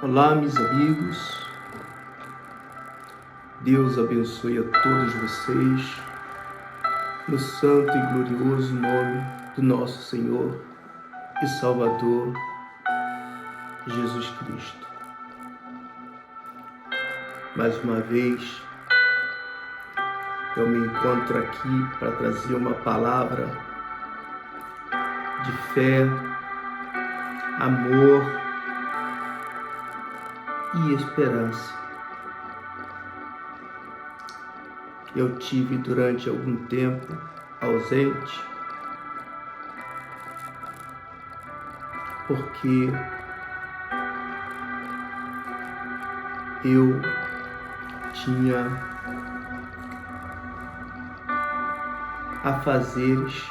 Olá, meus amigos. Deus abençoe a todos vocês no santo e glorioso nome do nosso Senhor e Salvador Jesus Cristo. Mais uma vez, eu me encontro aqui para trazer uma palavra de fé, amor e esperança. Eu tive durante algum tempo ausente, porque eu tinha afazeres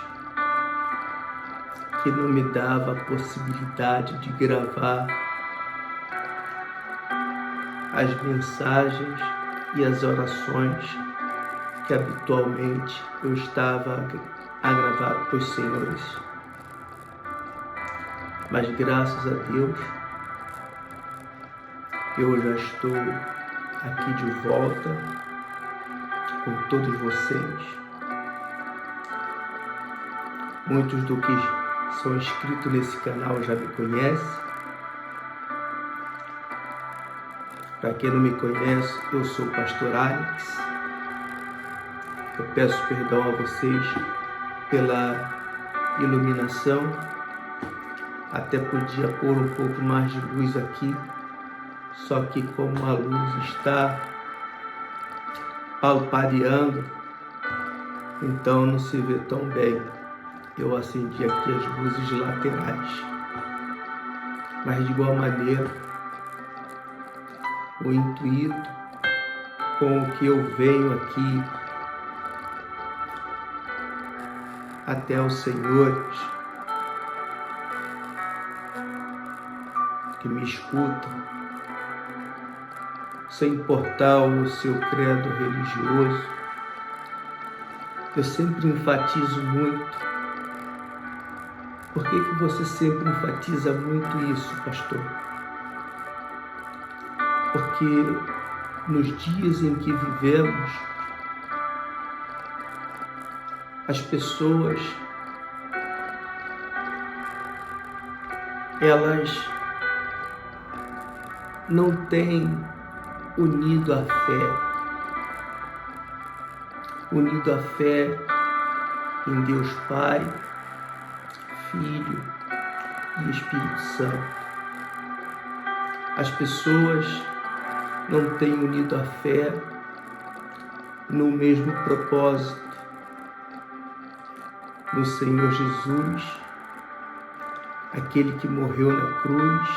que não me dava a possibilidade de gravar as mensagens e as orações que habitualmente eu estava a gravar para os senhores. Mas graças a Deus, eu já estou aqui de volta com todos vocês. Muitos do que são inscritos nesse canal já me conhecem. Para quem não me conhece, eu sou o Pastor Alex. Eu peço perdão a vocês pela iluminação. Até podia pôr um pouco mais de luz aqui, só que como a luz está palpareando, então não se vê tão bem. Eu acendi aqui as luzes laterais. Mas de igual maneira, o intuito com o que eu venho aqui até os senhores que me escutam, sem importar o seu credo religioso, eu sempre enfatizo muito. Por que você sempre enfatiza muito isso, pastor? Porque nos dias em que vivemos, as pessoas, elas não têm unido a fé em Deus Pai, Filho e Espírito Santo. As pessoas não têm unido a fé no mesmo propósito, no Senhor Jesus, aquele que morreu na cruz,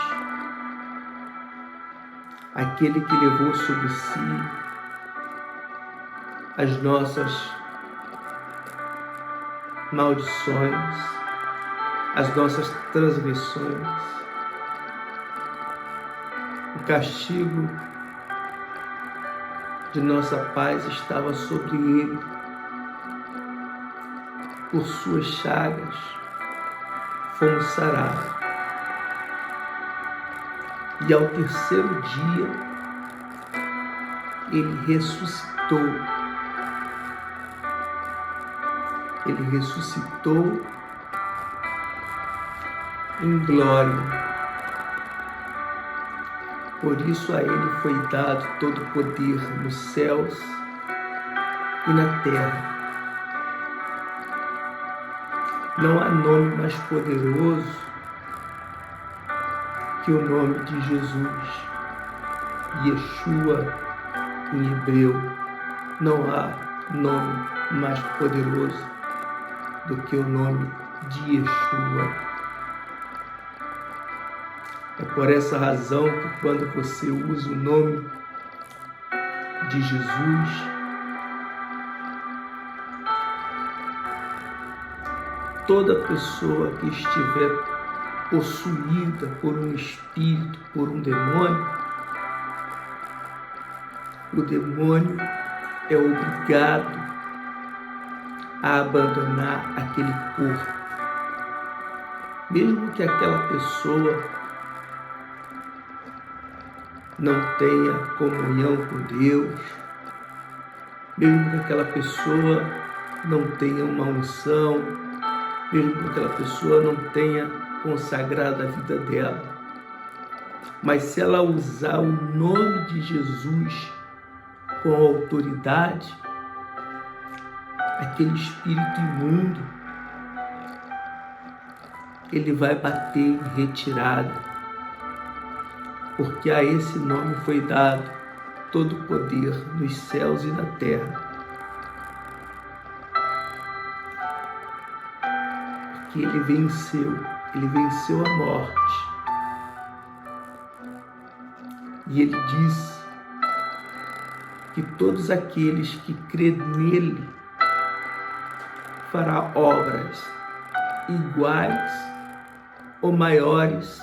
aquele que levou sobre si as nossas maldições, as nossas transgressões. O castigo de nossa paz estava sobre ele. Por suas chagas fomos sarados. E ao terceiro dia, ele ressuscitou. Ele ressuscitou em glória. Por isso a ele foi dado todo o poder nos céus e na terra. Não há nome mais poderoso que o nome de Jesus. Yeshua em hebreu. Não há nome mais poderoso do que o nome de Yeshua. É por essa razão que quando você usa o nome de Jesus, toda pessoa que estiver possuída por um espírito, por um demônio, o demônio é obrigado a abandonar aquele corpo. Mesmo que aquela pessoa não tenha comunhão com Deus, mesmo que aquela pessoa não tenha uma unção, mesmo que aquela pessoa não tenha consagrado a vida dela. Mas se ela usar o nome de Jesus com autoridade, aquele espírito imundo, ele vai bater em retirada, porque a esse nome foi dado todo o poder nos céus e na terra. Porque ele venceu a morte. E ele disse que todos aqueles que crêem nele fará obras iguais ou maiores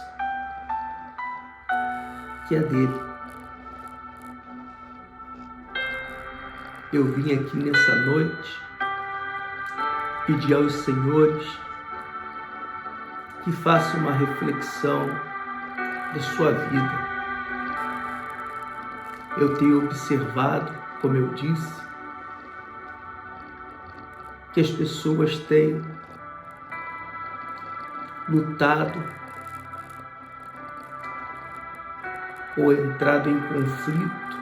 que a dele. Eu vim aqui nessa noite pedir aos senhores que façam uma reflexão da sua vida. Eu tenho observado, como eu disse, que as pessoas têm lutado ou entrado em conflito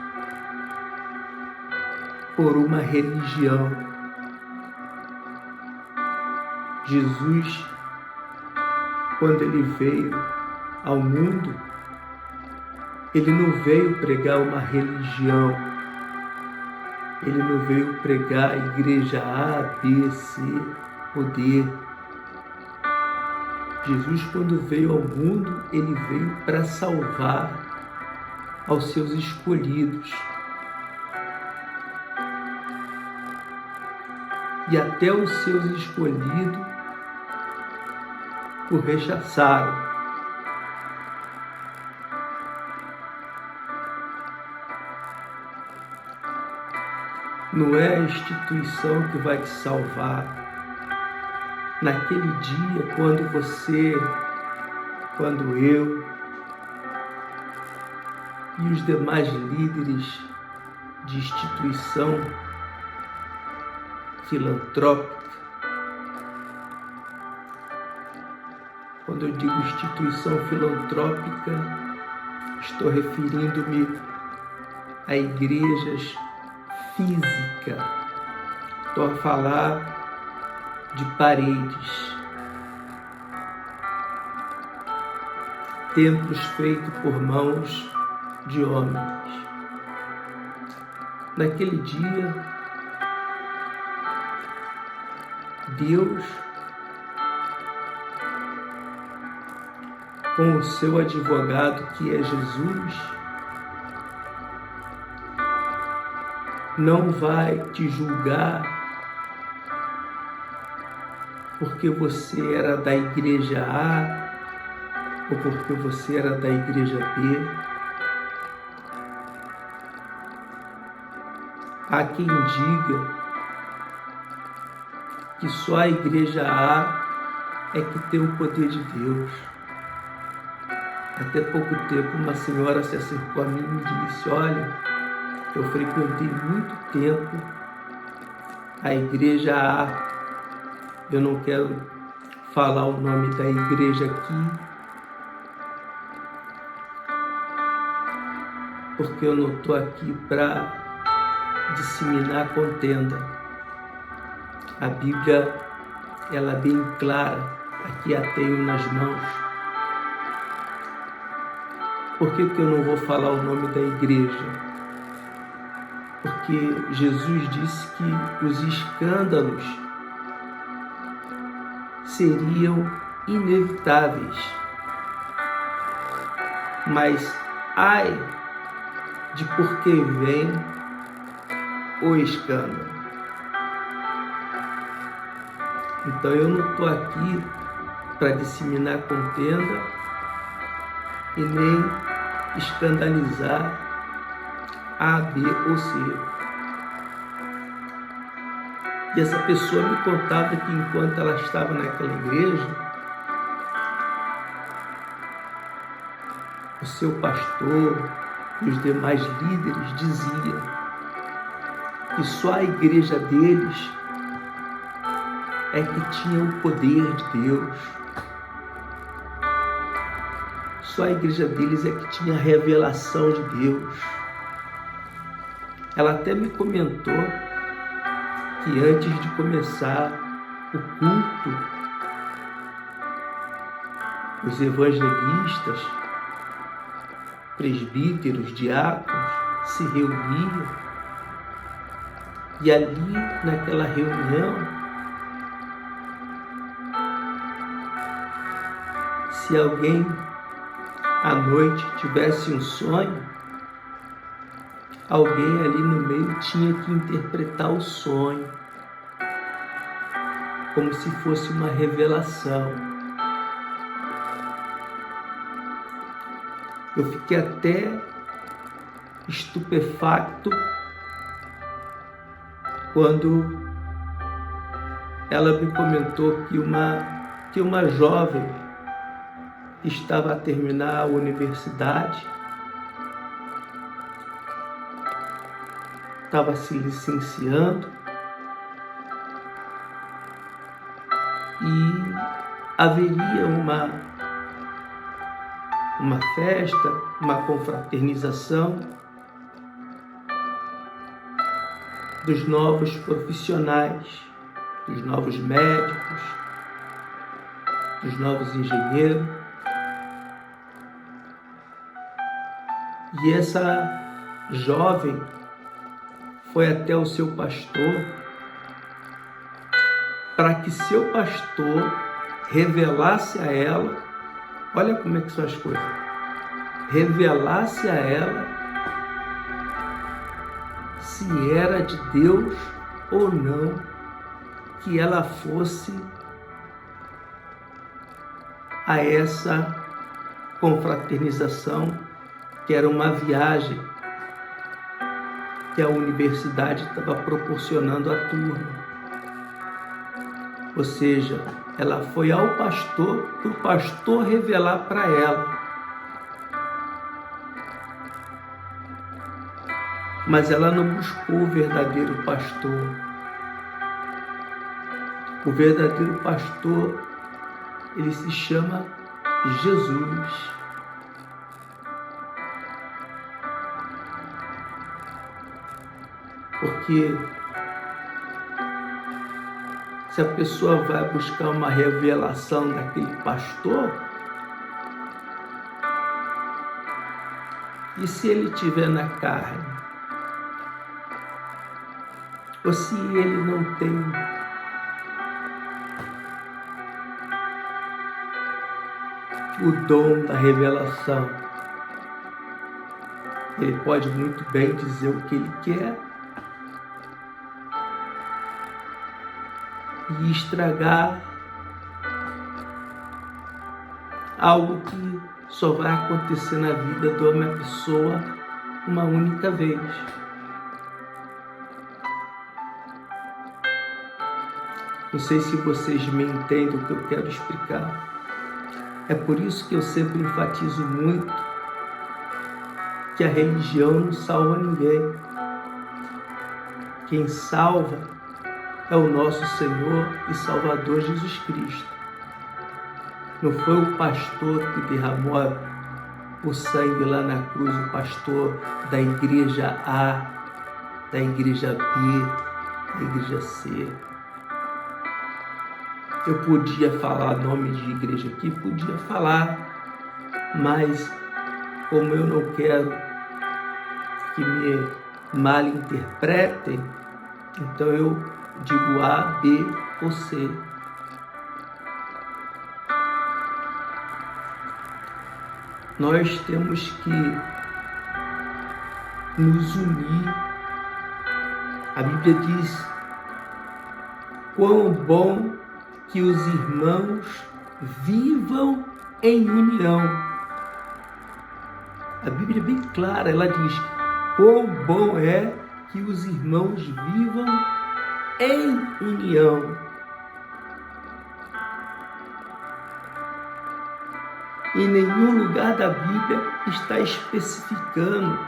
por uma religião. Jesus, quando ele veio ao mundo, ele não veio pregar uma religião, ele não veio pregar a igreja A, B, C ou D. Jesus, quando veio ao mundo, ele veio para salvar aos seus escolhidos. E até os seus escolhidos o rechaçaram. Não é a instituição que vai te salvar. Naquele dia, quando eu e os demais líderes de instituição filantrópica, quando eu digo instituição filantrópica, estou referindo-me a igrejas físicas. Estou a falar de paredes, templos feitos por mãos de homens. Naquele dia, Deus, com o seu advogado, que é Jesus, não vai te julgar porque você era da igreja A ou porque você era da igreja B. Há quem diga que só a igreja A é que tem o poder de Deus. Até pouco tempo, uma senhora se acercou a mim e me disse: olha, eu frequentei muito tempo a igreja A. Eu não quero falar o nome da igreja aqui, porque eu não estou aqui para disseminar contenda. A Bíblia, ela é bem clara, aqui a tenho nas mãos. Por que eu não vou falar o nome da igreja? Porque Jesus disse que os escândalos seriam inevitáveis. Mas ai de por que vem o escândalo. Então eu não estou aqui para disseminar contenda e nem escandalizar A, B ou C. E essa pessoa me contava que enquanto ela estava naquela igreja, o seu pastor, e os demais líderes diziam que só a igreja deles é que tinha o poder de Deus. Só a igreja deles é que tinha a revelação de Deus. Ela até me comentou que antes de começar o culto, os evangelistas, presbíteros, diáconos se reuniam e ali naquela reunião, se alguém à noite tivesse um sonho, alguém ali no meio tinha que interpretar o sonho como se fosse uma revelação. Eu fiquei até estupefacto quando ela me comentou que uma jovem estava a terminar a universidade, estava se licenciando e haveria uma festa, uma confraternização dos novos profissionais, dos novos médicos, dos novos engenheiros. E essa jovem foi até o seu pastor para que seu pastor revelasse a ela, olha como é que são as coisas, revelasse a ela se era de Deus ou não que ela fosse a essa confraternização, que era uma viagem que a universidade estava proporcionando à turma. Ou seja, ela foi ao pastor, para o pastor revelar para ela. Mas ela não buscou o verdadeiro pastor. O verdadeiro pastor, ele se chama Jesus. Porque se a pessoa vai buscar uma revelação daquele pastor, e se ele estiver na carne, ou se ele não tem o dom da revelação, ele pode muito bem dizer o que ele quer e estragar algo que só vai acontecer na vida de uma pessoa uma única vez. Não sei se vocês me entendem o que eu quero explicar. É por isso que eu sempre enfatizo muito que a religião não salva ninguém. Quem salva é o nosso Senhor e Salvador Jesus Cristo. Não foi o pastor que derramou o sangue lá na cruz, o pastor da igreja A, da igreja B, da igreja C. Eu podia falar nome de igreja aqui, podia falar, mas como eu não quero que me malinterpretem, então eu digo A, B ou C. Nós temos que nos unir. A Bíblia diz: quão bom que os irmãos vivam em união. A Bíblia é bem clara, ela diz: quão bom é que os irmãos vivam em união. Em nenhum lugar da Bíblia está especificando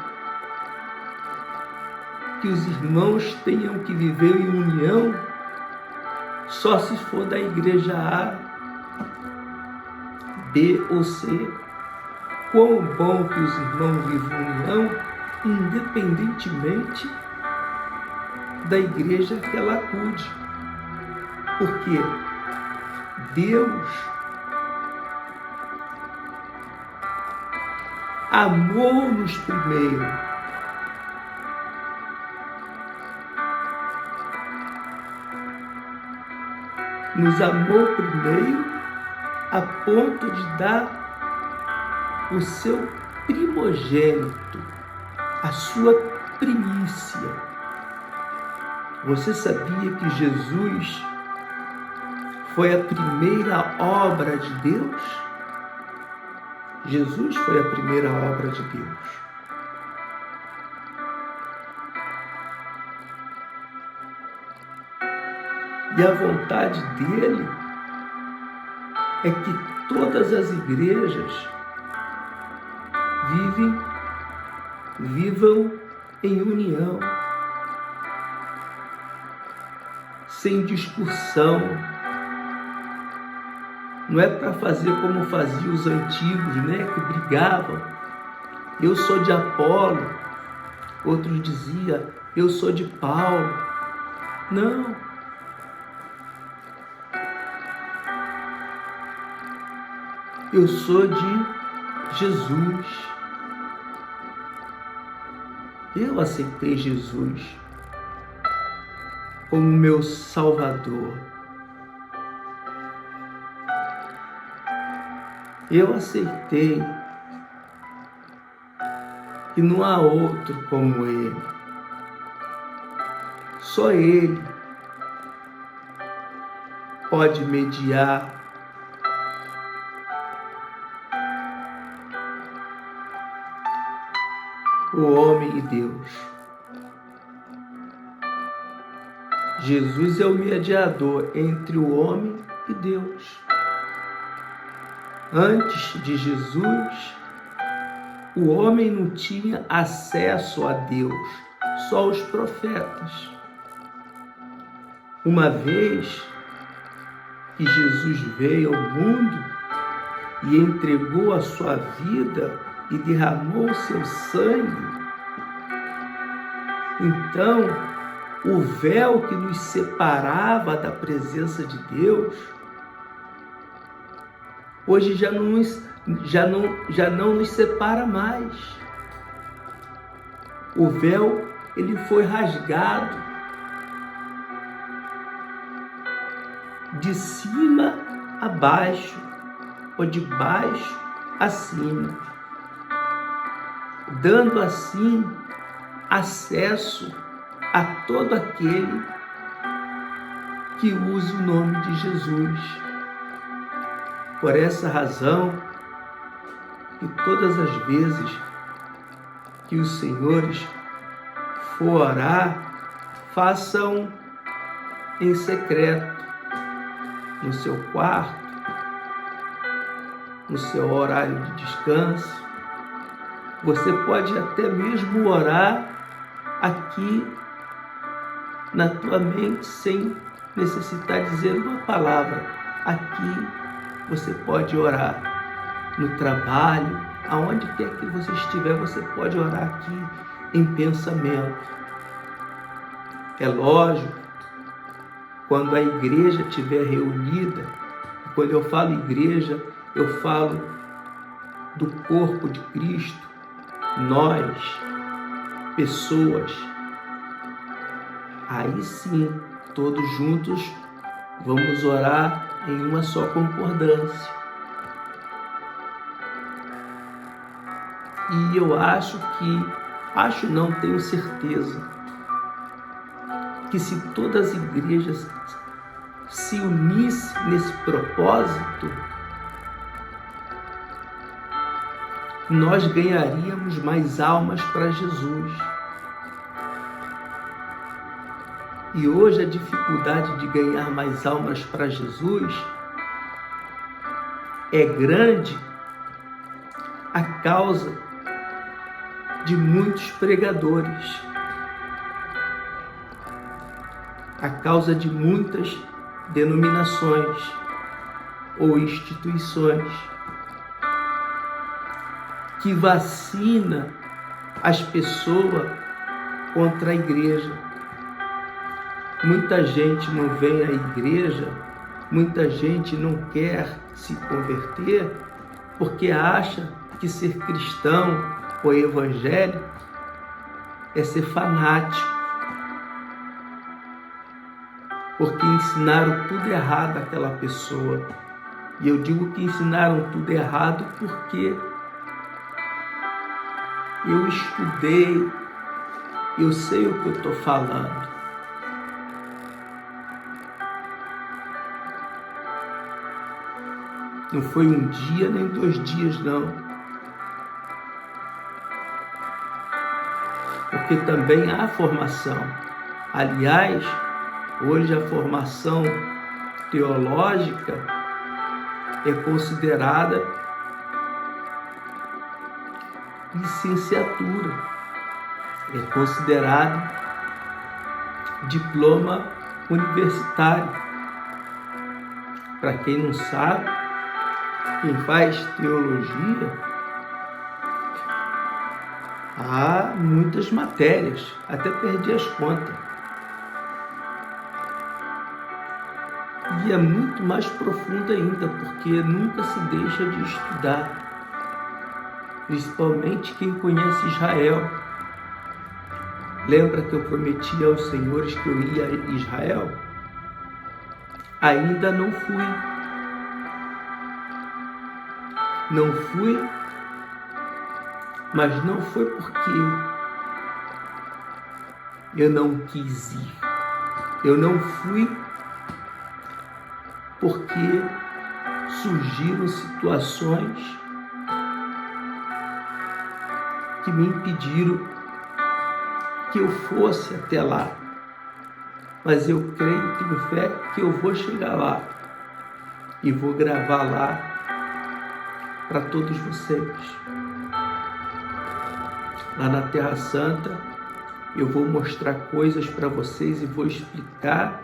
que os irmãos tenham que viver em união só se for da igreja A, B ou C. Quão bom que os irmãos vivam em união, independentemente da igreja que ela acude. Porque Deus amou-nos primeiro. Nos amou primeiro a ponto de dar o seu primogênito, a sua primícia. Você sabia que Jesus foi a primeira obra de Deus? Jesus foi a primeira obra de Deus. E a vontade dele é que todas as igrejas vivam em união, sem discussão. Não é para fazer como faziam os antigos, né, que brigavam. Eu sou de Apolo, outros diziam, eu sou de Paulo. Não. Eu sou de Jesus. Eu aceitei Jesus como meu Salvador. Eu aceitei que não há outro como Ele. Só Ele pode mediar o homem e Deus. Jesus é o mediador entre o homem e Deus. Antes de Jesus, o homem não tinha acesso a Deus, só os profetas. Uma vez que Jesus veio ao mundo e entregou a sua vida e derramou o seu sangue, então o véu que nos separava da presença de Deus, hoje já não nos separa mais. O véu, ele foi rasgado de cima a baixo, ou de baixo a cima, dando assim acesso a todo aquele que usa o nome de Jesus. Por essa razão, que todas as vezes que os senhores for orar, façam em secreto, no seu quarto, no seu horário de descanso. Você pode até mesmo orar aqui na tua mente sem necessitar dizer uma palavra. Aqui você pode orar no trabalho, aonde quer que você estiver, você pode orar aqui em pensamento. É lógico, quando a igreja estiver reunida, quando eu falo igreja, eu falo do corpo de Cristo, nós, pessoas, aí sim, todos juntos, vamos orar em uma só concordância. E eu tenho certeza, que se todas as igrejas se unissem nesse propósito, nós ganharíamos mais almas para Jesus. E hoje a dificuldade de ganhar mais almas para Jesus é grande a causa de muitos pregadores, a causa de muitas denominações ou instituições que vacina as pessoas contra a igreja. Muita gente não vem à igreja, muita gente não quer se converter porque acha que ser cristão ou evangélico é ser fanático, porque ensinaram tudo errado àquela pessoa. E eu digo que ensinaram tudo errado porque eu estudei, eu sei o que eu estou falando. Não foi um dia nem 2 dias, não. Porque também há formação. Aliás, hoje a formação teológica é considerada licenciatura, é considerado diploma universitário. Para quem não sabe, quem faz teologia, há muitas matérias, até perdi as contas. E é muito mais profundo ainda, porque nunca se deixa de estudar, principalmente quem conhece Israel. Lembra que eu prometi aos senhores que eu ia a Israel? Ainda não fui. Não fui, mas não foi porque eu não quis ir. Eu não fui porque surgiram situações que me impediram que eu fosse até lá. Mas eu creio, tenho fé que eu vou chegar lá e vou gravar lá para todos vocês. Lá na Terra Santa, eu vou mostrar coisas para vocês e vou explicar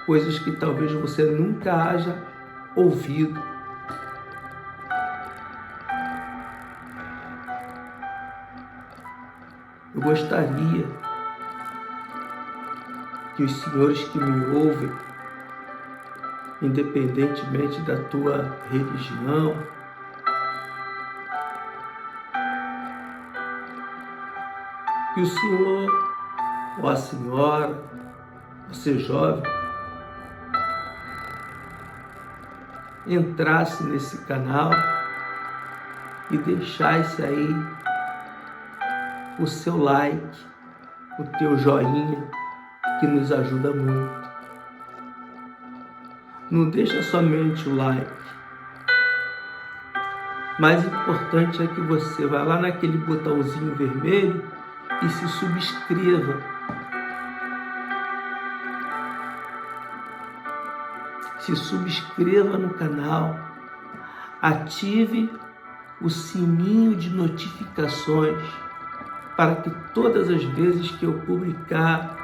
coisas que talvez você nunca haja ouvido. Eu gostaria que os senhores que me ouvem, independentemente da tua religião, que o senhor ou a senhora, você jovem, entrasse nesse canal e deixasse aí o seu like, o teu joinha, que nos ajuda muito. Não deixa somente o like. Mais importante é que você vá lá naquele botãozinho vermelho e se subscreva. Se subscreva no canal, ative o sininho de notificações para que todas as vezes que eu publicar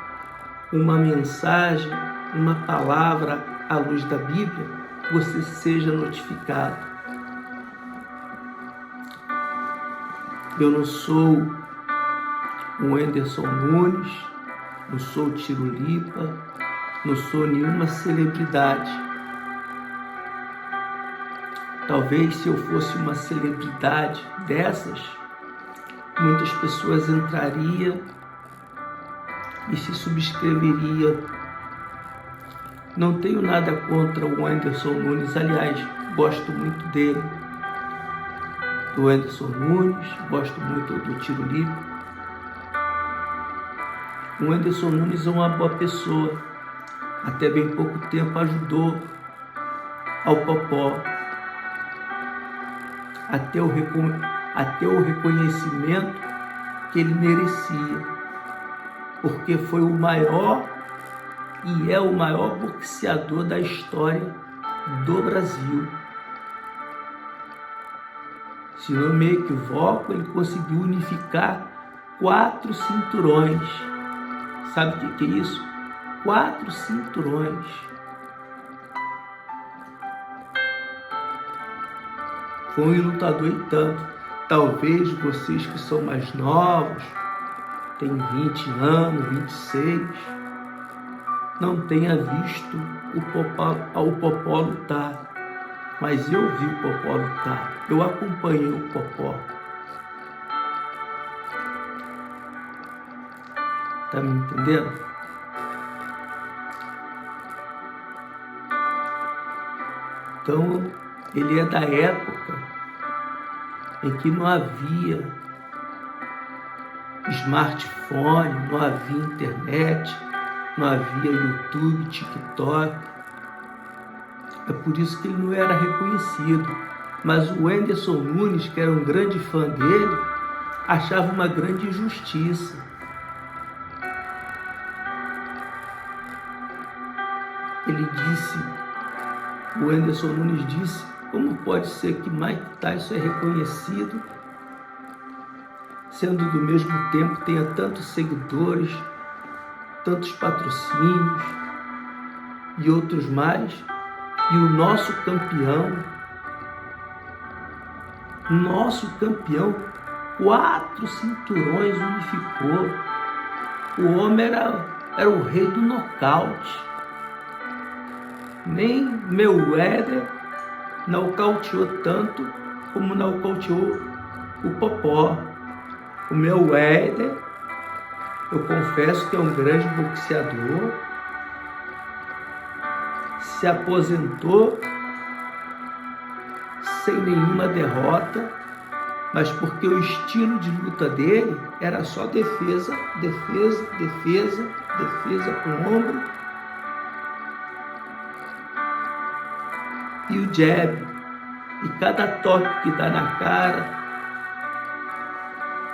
uma mensagem, uma palavra à luz da Bíblia, você seja notificado. Eu não sou o Anderson Nunes, não sou o Tirulipa, não sou nenhuma celebridade. Talvez se eu fosse uma celebridade dessas, muitas pessoas entrariam e se subscreveriam. Não tenho nada contra o Anderson Nunes, aliás, gosto muito dele. Do Anderson Nunes, gosto muito do Tirulipa. O Anderson Nunes é uma boa pessoa. Até bem pouco tempo ajudou ao Popó até o reconhecimento que ele merecia, porque foi o maior e é o maior boxeador da história do Brasil. Se não me equivoco, ele conseguiu unificar 4 cinturões. Sabe o que é isso? 4 cinturões. Foi um lutador e tanto. Talvez vocês que são mais novos, têm 20 anos, 26, não tenha visto o Popó lutar. Mas eu vi o Popó lutar. Eu acompanhei o Popó. Tá me entendendo? Então, ele é da época em que não havia smartphone, não havia internet, não havia YouTube, TikTok. É por isso que ele não era reconhecido. Mas o Whindersson Nunes, que era um grande fã dele, achava uma grande injustiça. Ele disse, o Whindersson Nunes disse, como pode ser que Mike Tyson é reconhecido, sendo do mesmo tempo tenha tantos seguidores, tantos patrocínios e outros mais, e o nosso campeão, 4 cinturões unificou. O homem era o rei do nocaute. Nem Mayweather nocauteou tanto como nocauteou o Popó. O Mayweather, eu confesso que é um grande boxeador, se aposentou sem nenhuma derrota, mas porque o estilo de luta dele era só defesa, defesa, defesa, defesa com o ombro e o jab. E cada toque que dá na cara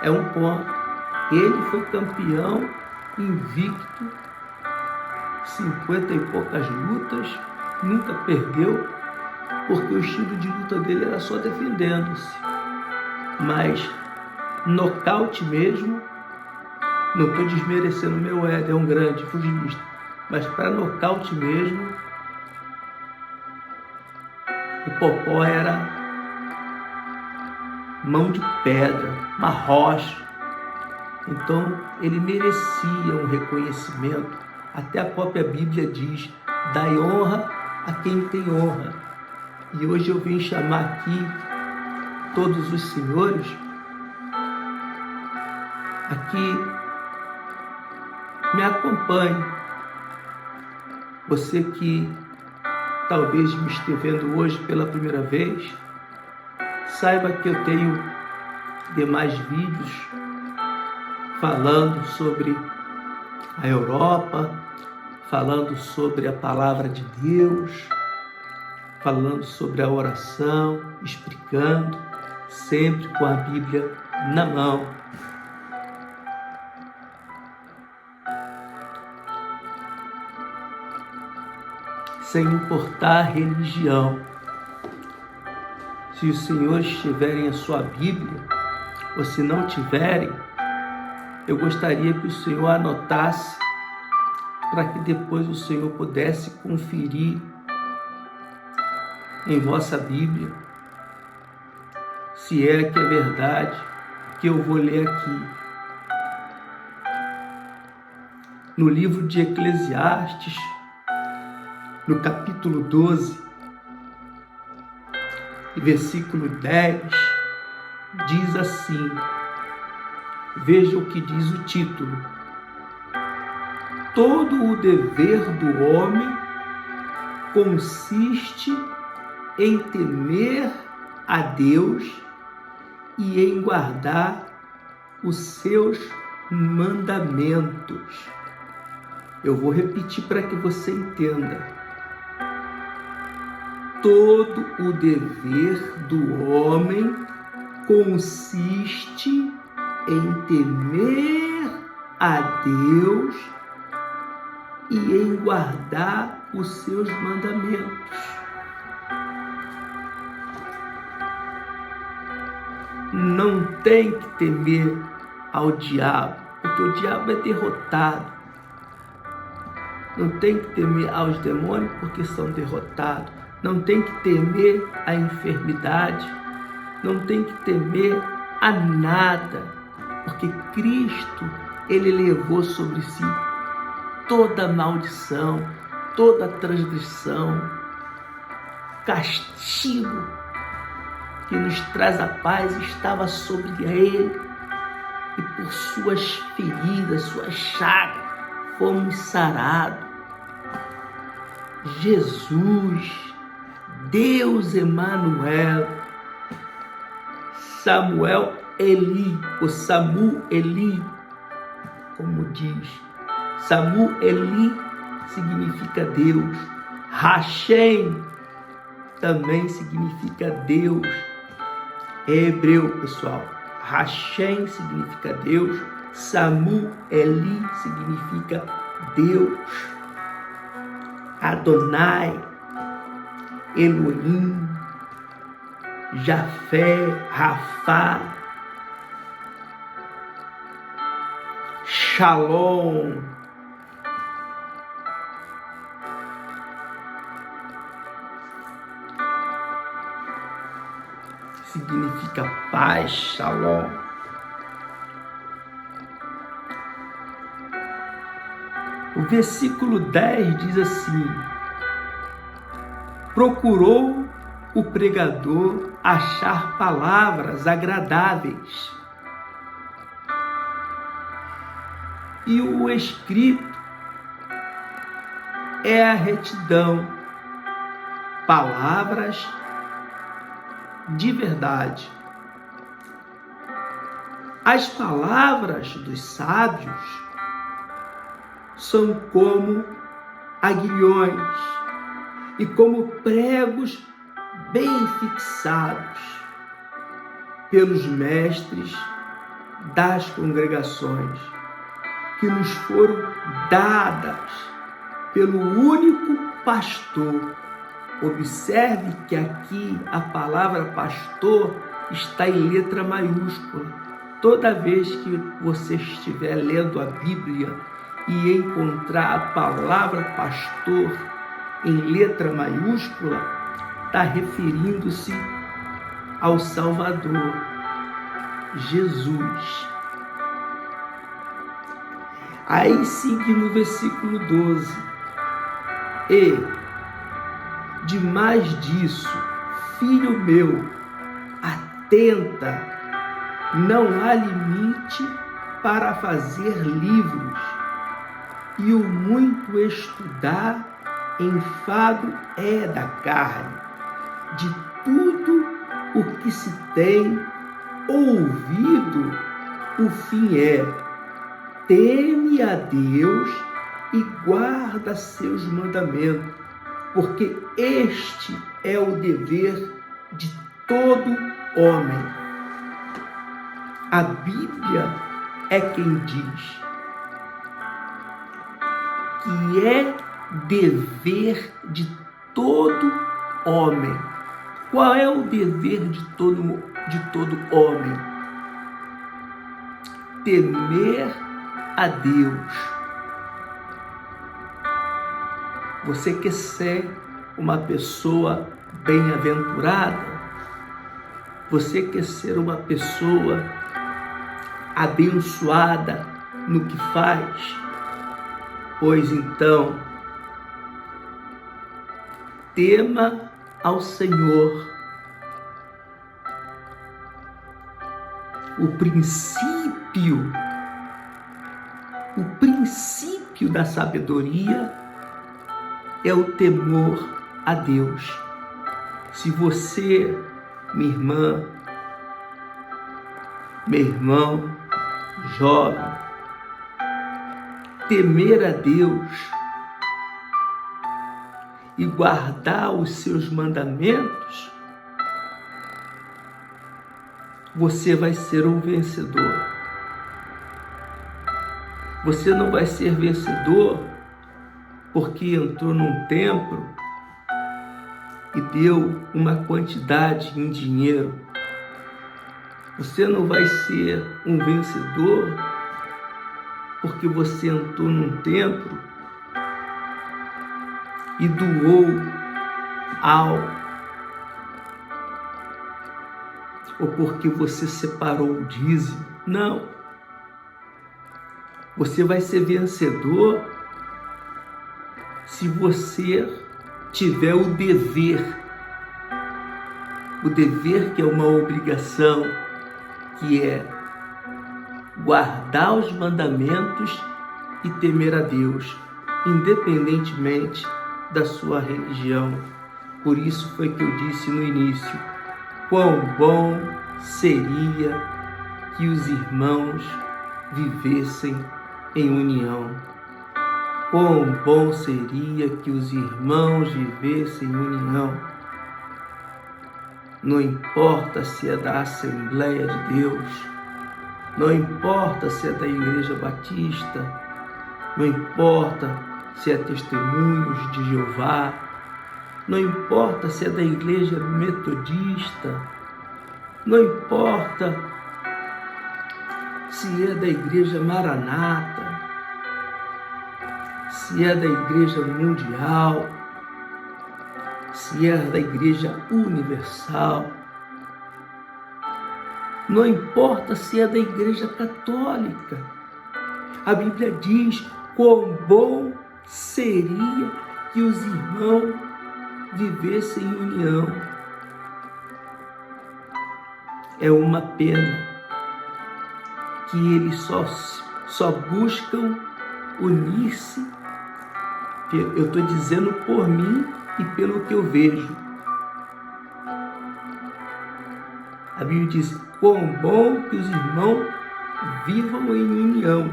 é um ponto. Ele foi campeão invicto, 50 e poucas lutas, nunca perdeu, porque o estilo de luta dele era só defendendo-se. Mas nocaute mesmo, não estou desmerecendo o Mayweather, é um grande pugilista, mas para nocaute mesmo, o Popó era mão de pedra, uma rocha. Então ele merecia um reconhecimento. Até a própria Bíblia diz, dai honra a quem tem honra. E hoje eu vim chamar aqui todos os senhores aqui, me acompanhe. Você que talvez me esteja vendo hoje pela primeira vez, saiba que eu tenho demais vídeos falando sobre a Europa, falando sobre a palavra de Deus, falando sobre a oração, explicando, sempre com a Bíblia na mão. Sem importar a religião. Se os senhores tiverem a sua Bíblia, ou se não tiverem, eu gostaria que o senhor anotasse para que depois o senhor pudesse conferir em vossa Bíblia se é que é verdade que eu vou ler aqui. No livro de Eclesiastes, no capítulo 12, versículo 10, diz assim, veja o que diz o título: todo o dever do homem consiste em temer a Deus e em guardar os seus mandamentos. Eu vou repetir para que você entenda. Todo o dever do homem consiste em temer a Deus e em guardar os seus mandamentos. não tem que temer ao diabo, porque o diabo é derrotado. Não tem que temer aos demônios, porque são derrotados. Não tem que temer à enfermidade. Não tem que temer a nada, porque Cristo, Ele levou sobre si toda maldição, toda transgressão, castigo que nos traz a paz estava sobre Ele, e por suas feridas, suas chagas, fomos sarados. Jesus, Deus Emanuel, Samuel Eli, ou Samu Eli, como diz. Samu Eli significa Deus. Hashem também significa Deus. É hebreu, pessoal. Hashem significa Deus. Samu Eli significa Deus. Adonai, Elohim, Jafé, Rafá, Shalom. Significa paz, Shalom. O versículo 10 diz assim: procurou o pregador achar palavras agradáveis, e o escrito é a retidão, palavras de verdade. As palavras dos sábios são como aguilhões e como pregos bem fixados pelos mestres das congregações, que nos foram dadas pelo único pastor. Observe que aqui a palavra pastor está em letra maiúscula. Toda vez que você estiver lendo a Bíblia e encontrar a palavra pastor em letra maiúscula, está referindo-se ao Salvador, Jesus. Aí sigue no versículo 12: e, demais disso, filho meu, atenta, não há limite para fazer livros, e o muito estudar enfado é da carne. De tudo o que se tem ouvido, o fim é: teme a Deus e guarda seus mandamentos, porque este é o dever de todo homem. A Bíblia é quem diz que é dever de todo homem. Qual é o dever de todo homem? Temer a Deus. Você quer ser uma pessoa bem-aventurada? Você quer ser uma pessoa abençoada no que faz? Pois então, tema ao Senhor. O princípio da sabedoria é o temor a Deus. Se você, minha irmã, meu irmão, jovem, temer a Deus e guardar os seus mandamentos, você vai ser um vencedor. Você não vai ser vencedor porque entrou num templo e deu uma quantidade em dinheiro. Você não vai ser um vencedor porque você entrou num templo e doou algo, ou porque você separou o dízimo. Não. Você vai ser vencedor se você tiver o dever que é uma obrigação, que é guardar os mandamentos e temer a Deus, independentemente da sua religião. Por isso foi que eu disse no início: quão bom seria que os irmãos vivessem em união. Quão bom seria que os irmãos vivessem em união. Não importa se é da Assembleia de Deus, não importa se é da Igreja Batista, não importa se é Testemunhos de Jeová, não importa se é da Igreja Metodista, não importa se é da Igreja Maranata, se é da Igreja Mundial, se é da Igreja Universal, não importa se é da Igreja Católica. A Bíblia diz: quão bom seria que os irmãos vivessem em união. É uma pena que eles só buscam unir-se. Eu estou dizendo por mim e pelo que eu vejo. A Bíblia diz: quão bom que os irmãos vivam em união.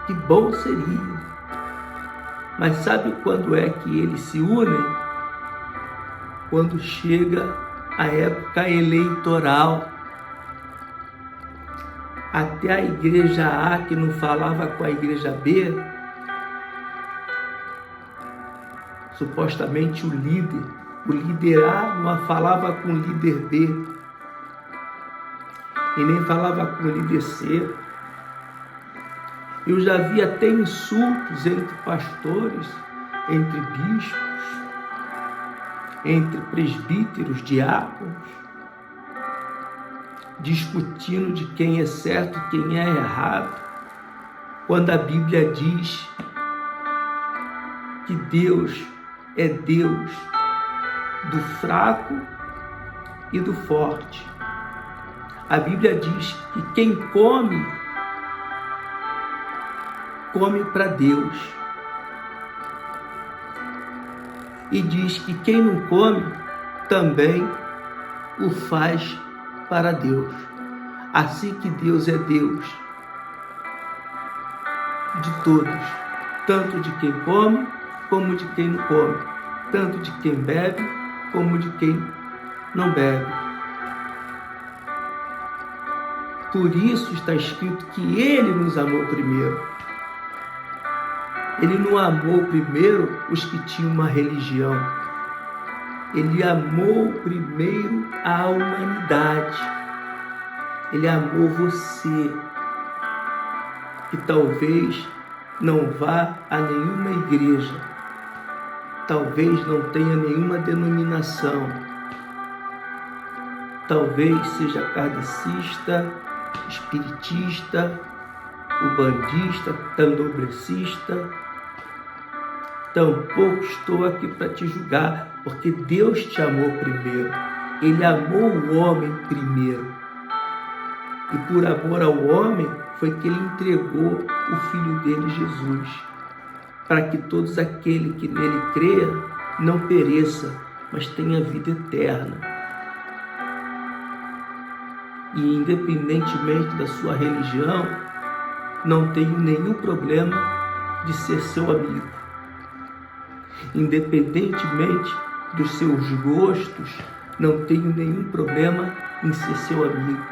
Que bom seria. Mas sabe quando é que eles se unem? Quando chega a época eleitoral. Até a igreja A, que não falava com a igreja B, supostamente o líder A não falava com o líder B, e nem falava com o líder C. Eu já vi até insultos entre pastores, entre bispos, entre presbíteros, diáconos, discutindo de quem é certo e quem é errado, quando a Bíblia diz que Deus é Deus do fraco e do forte. A Bíblia diz que quem come para Deus. E diz que quem não come também o faz para Deus. Assim que Deus é Deus de todos, tanto de quem come como de quem não come, tanto de quem bebe como de quem não bebe. Por isso está escrito que Ele nos amou primeiro. Ele não amou primeiro os que tinham uma religião. Ele amou primeiro a humanidade. Ele amou você, que talvez não vá a nenhuma igreja, talvez não tenha nenhuma denominação, talvez seja kardecista, espiritista, ubandista, candomblecista. Tampouco estou aqui para te julgar, porque Deus te amou primeiro. Ele amou o homem primeiro. E por amor ao homem foi que Ele entregou o Filho dele, Jesus, para que todos aqueles que nele creiam não pereça, mas tenha vida eterna. E independentemente da sua religião, não tenho nenhum problema de ser seu amigo. Independentemente dos seus gostos, não tenho nenhum problema em ser seu amigo.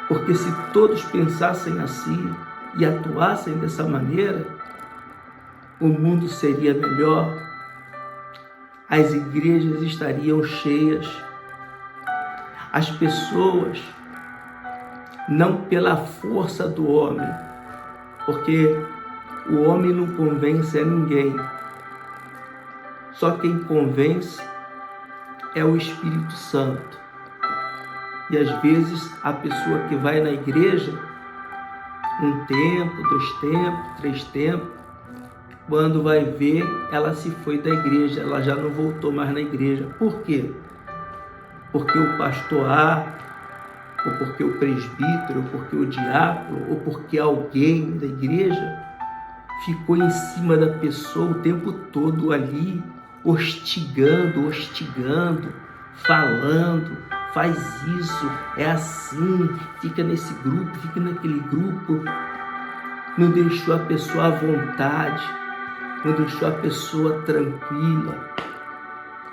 Porque se todos pensassem assim e atuassem dessa maneira, o mundo seria melhor, as igrejas estariam cheias. As pessoas, não pela força do homem, porque o homem não convence a ninguém. Só quem convence é o Espírito Santo. E às vezes a pessoa que vai na igreja, 1 tempo, 2 tempos, 3 tempos, quando vai ver, ela se foi da igreja, ela já não voltou mais na igreja. Por quê? Porque o pastor A, ou porque o presbítero, ou porque o diácono, ou porque alguém da igreja ficou em cima da pessoa o tempo todo ali, hostigando, falando, faz isso, é assim, fica nesse grupo, fica naquele grupo. Não deixou a pessoa à vontade, não deixou a pessoa tranquila.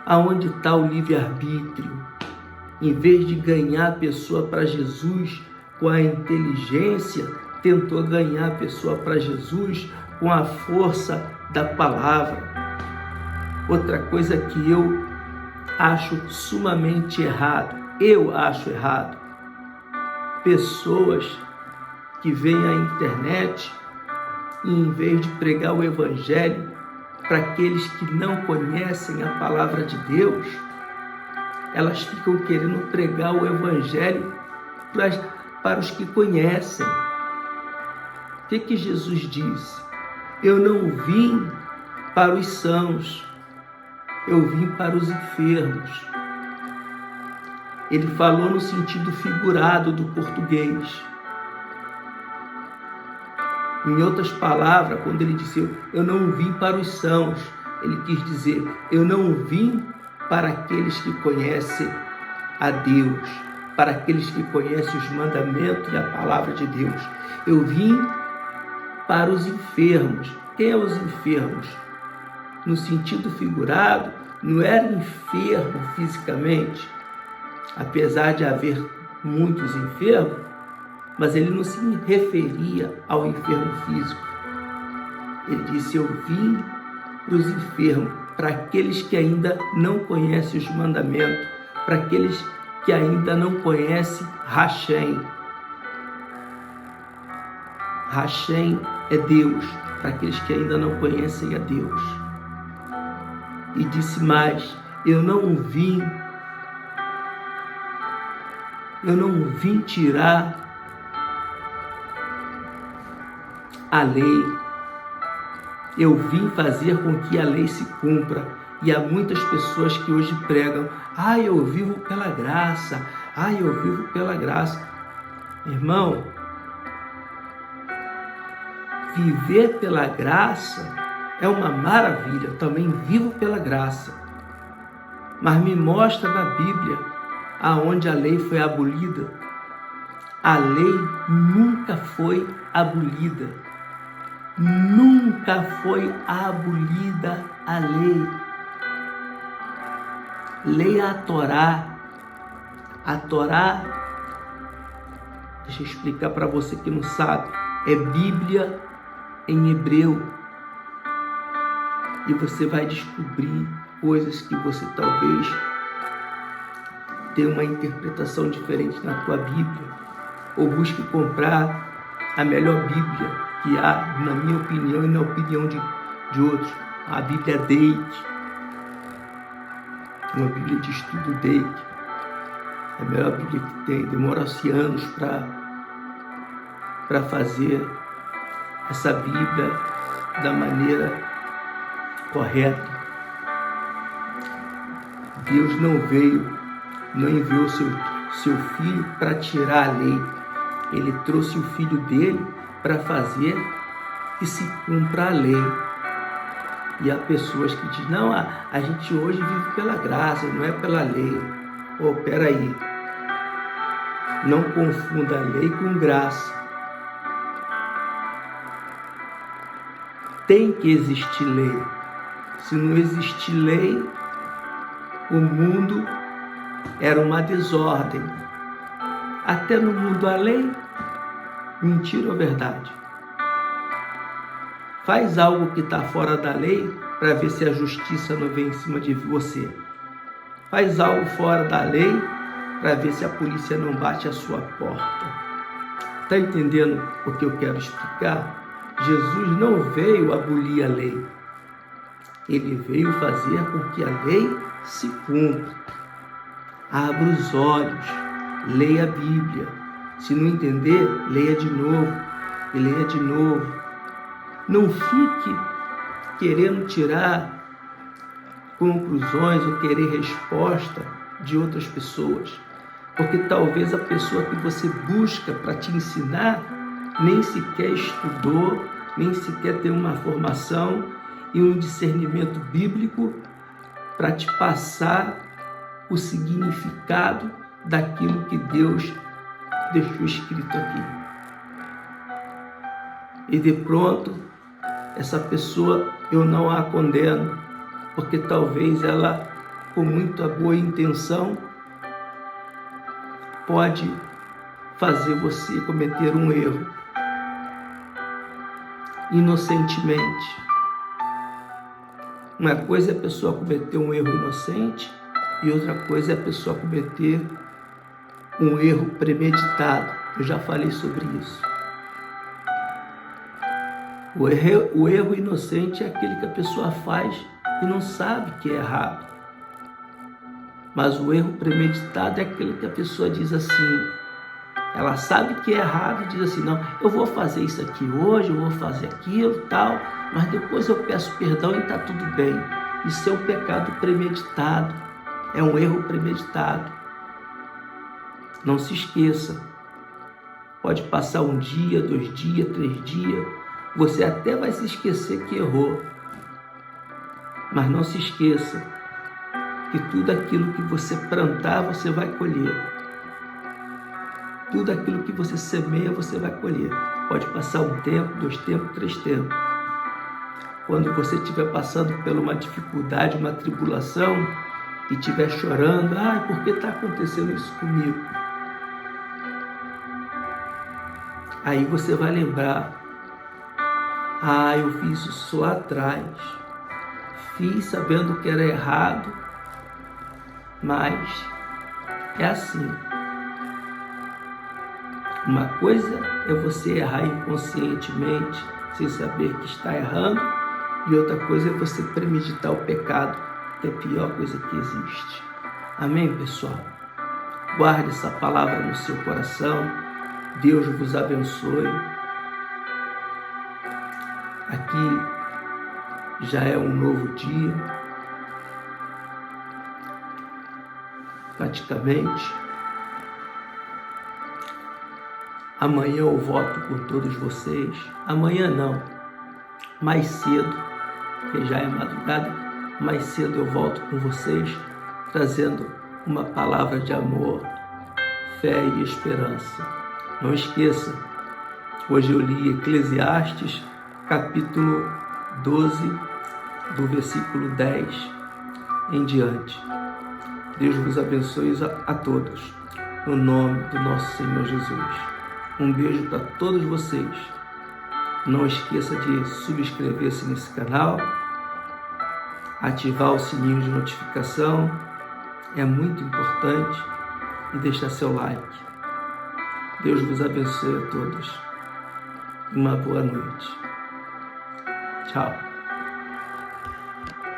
Aonde está o livre-arbítrio? Em vez de ganhar a pessoa para Jesus com a inteligência, tentou ganhar a pessoa para Jesus com a força da palavra. Outra coisa que eu acho sumamente errado, pessoas que vêm à internet e, em vez de pregar o evangelho para aqueles que não conhecem a palavra de Deus, elas ficam querendo pregar o evangelho para os que conhecem. O que Jesus disse? Eu não vim para os sãos, eu vim para os enfermos. Ele falou no sentido figurado do português. Em outras palavras, quando ele disse eu não vim para os sãos, ele quis dizer eu não vim para aqueles que conhecem a Deus, para aqueles que conhecem os mandamentos e a palavra de Deus. Eu vim para os enfermos. Quem é os enfermos? No sentido figurado, não era enfermo fisicamente, apesar de haver muitos enfermos, mas ele não se referia ao enfermo físico. Ele disse, eu vim para os enfermos, para aqueles que ainda não conhecem os mandamentos, para aqueles que ainda não conhecem Hashem. Hashem é Deus, para aqueles que ainda não conhecem a Deus. E disse mais, eu não vim tirar a lei, eu vim fazer com que a lei se cumpra. E há muitas pessoas que hoje pregam, eu vivo pela graça, eu vivo pela graça. Irmão, viver pela graça é uma maravilha, eu também vivo pela graça. Mas me mostra na Bíblia aonde a lei foi abolida. A lei nunca foi abolida. Nunca foi abolida a lei. Leia a Torá. A Torá, deixa eu explicar para você que não sabe, é Bíblia em hebreu. E você vai descobrir coisas que você talvez tenha uma interpretação diferente na tua Bíblia. Ou busque comprar a melhor Bíblia que há, na minha opinião e na opinião de outros. A Bíblia Dake. Uma Bíblia de estudo Dake. É a melhor Bíblia que tem. Demora-se anos para fazer essa Bíblia da maneira correta. Deus não enviou seu filho para tirar a lei. Ele trouxe o filho dele para fazer que se cumpra a lei. E há pessoas que dizem, não, a gente hoje vive pela graça, não é pela lei. Peraí, não confunda a lei com graça. Tem que existir lei. Se não existir lei, o mundo era uma desordem. Até no mundo há lei. Mentira ou verdade? Faz algo que está fora da lei, para ver se a justiça não vem em cima de você. Faz algo fora da lei para ver se a polícia não bate a sua porta. Está entendendo o que eu quero explicar? Jesus não veio abolir a lei. Ele veio fazer com que a lei se cumpra. Abra os olhos, leia a Bíblia. Se não entender, leia de novo e leia de novo. Não fique querendo tirar conclusões ou querer resposta de outras pessoas, porque talvez a pessoa que você busca para te ensinar nem sequer estudou, nem sequer tem uma formação e um discernimento bíblico para te passar o significado daquilo que Deus deixou escrito aqui. E de pronto, essa pessoa eu não a condeno, porque talvez ela, com muita boa intenção, pode fazer você cometer um erro inocentemente. Uma coisa é a pessoa cometer um erro inocente e outra coisa é a pessoa cometer um erro premeditado. Eu já falei sobre isso. O erro inocente é aquele que a pessoa faz e não sabe que é errado. Mas o erro premeditado é aquele que a pessoa diz assim, ela sabe que é errado e diz assim, não, eu vou fazer isso aqui hoje, eu vou fazer aquilo, tal, mas depois eu peço perdão e está tudo bem. Isso é um pecado premeditado, é um erro premeditado. Não se esqueça, pode passar um dia, 2 dias, 3 dias, você até vai se esquecer que errou. Mas não se esqueça que tudo aquilo que você plantar, você vai colher. Tudo aquilo que você semeia, você vai colher. Pode passar 1 tempo, 2 tempos, 3 tempos. Quando você estiver passando por uma dificuldade, uma tribulação, e estiver chorando, por que está acontecendo isso comigo? Aí você vai lembrar, eu fiz isso lá atrás. Fiz sabendo que era errado, mas é assim. Uma coisa é você errar inconscientemente, sem saber que está errando, e outra coisa é você premeditar o pecado, que é a pior coisa que existe. Amém, pessoal? Guarde essa palavra no seu coração. Deus vos abençoe. Aqui já é um novo dia, praticamente. Amanhã eu volto com todos vocês. Amanhã não, mais cedo, porque já é madrugada, mais cedo eu volto com vocês, trazendo uma palavra de amor, fé e esperança. Não esqueça, hoje eu li Eclesiastes, capítulo 12, do versículo 10 em diante. Deus vos abençoe a todos, no nome do nosso Senhor Jesus. Um beijo para todos vocês. Não esqueça de subscrever-se nesse canal, ativar o sininho de notificação, é muito importante, e deixar seu like. Deus vos abençoe a todos. Uma boa noite. Tchau.